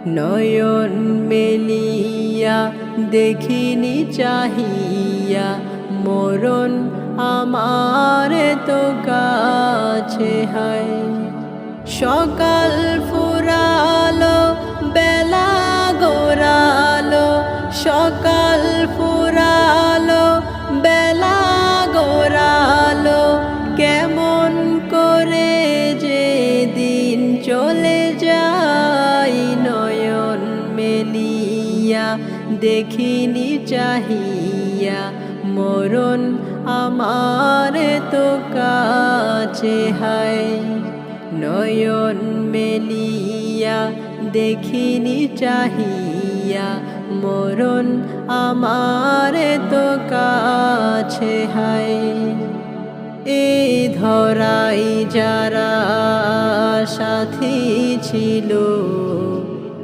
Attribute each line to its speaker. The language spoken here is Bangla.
Speaker 1: নয়ন মেলিয়া দেখিনি চাহিয়া মরণ আমার তো কাছে হায়। সকাল ফুরালো বেলা গোরালো, সকাল ফুরালো বেলা গোরালো, কেমন করে যে দিন চলে যায়। নয়ন মেলিয়া দেখিনি চাহিয়া মরণ আমার তো কাছে হায়। নয়ন মেলিয়া দেখিনি চাহিয়া মরণ আমার তো কাছে হায়। এই ধরাই যারা সাথী ছিল